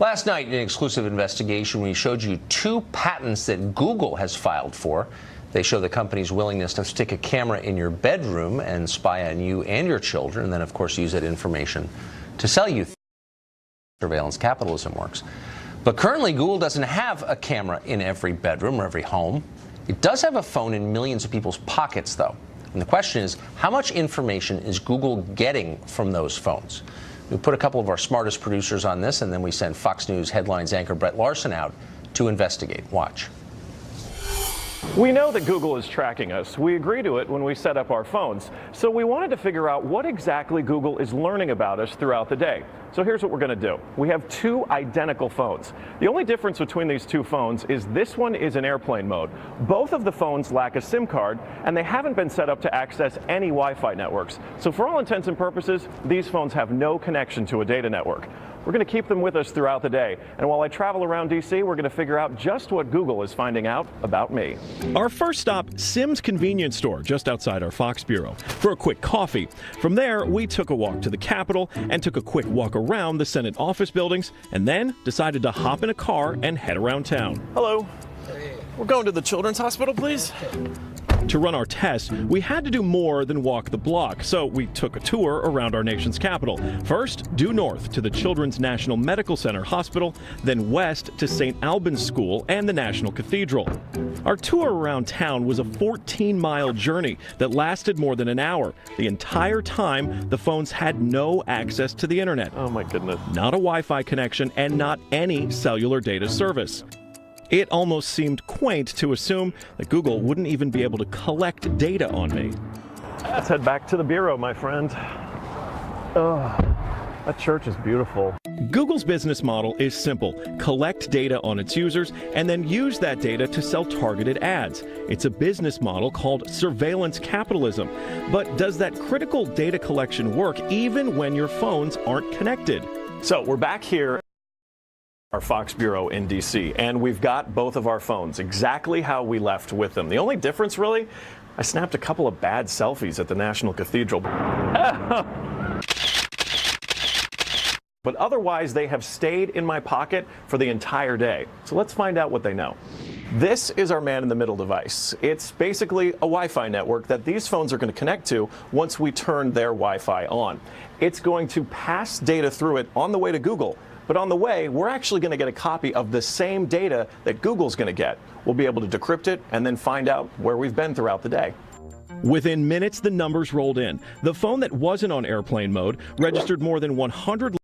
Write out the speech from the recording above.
Last night, in an exclusive investigation, we showed you two patents that Google has filed for. They show the company's willingness to stick a camera in your bedroom and spy on you and your children, and then, of course, use that information to sell you. Surveillance capitalism works. But currently, Google doesn't have a camera in every bedroom or every home. It does have a phone in millions of people's pockets, though. And the question is, how much information is Google getting from those phones? We put a couple of our smartest producers on this, and then we send Fox News headlines anchor Brett Larson out to investigate. Watch. We know that Google is tracking us. We agree to it when we set up our phones. So we wanted to figure out what exactly Google is learning about us throughout the day. So here's what we're going to do. We have two identical phones. The only difference between these two phones is this one is in airplane mode. Both of the phones lack a SIM card, and they haven't been set up to access any Wi-Fi networks. So for all intents and purposes, these phones have no connection to a data network. We're going to keep them with us throughout the day. And while I travel around D.C., we're going to figure out just what Google is finding out about me. Our first stop, Sim's convenience store, just outside our Fox bureau, for a quick coffee. From there, we took a walk to the Capitol and took a quick walk around the Senate office buildings, and then decided to hop in a car and head around town. Hello. We're going to the Children's Hospital, please. To run our test, we had to do more than walk the block, so we took a tour around our nation's capital. First, due north to the Children's National Medical Center Hospital, then west to St. Albans School and the National Cathedral. Our tour around town was a 14-mile journey that lasted more than an hour. The entire time, the phones had no access to the internet. Oh my goodness. Not a Wi-Fi connection and not any cellular data service. It almost seemed quaint to assume that Google wouldn't even be able to collect data on me. Let's head back to the bureau, my friend. That church is beautiful. Google's business model is simple. Collect data on its users and then use that data to sell targeted ads. It's a business model called surveillance capitalism. But does that critical data collection work even when your phones aren't connected? So we're back here our Fox Bureau in D.C., and we've got both of our phones exactly how we left with them. The only difference, really, I snapped a couple of bad selfies at the National Cathedral. But otherwise, they have stayed in my pocket for the entire day. So let's find out what they know. This is our man-in-the-middle device. It's basically a Wi-Fi network that these phones are going to connect to once we turn their Wi-Fi on. It's going to pass data through it on the way to Google. But on the way, we're actually going to get a copy of the same data that Google's going to get. We'll be able to decrypt it and then find out where we've been throughout the day. Within minutes, the numbers rolled in. The phone that wasn't on airplane mode registered more than 100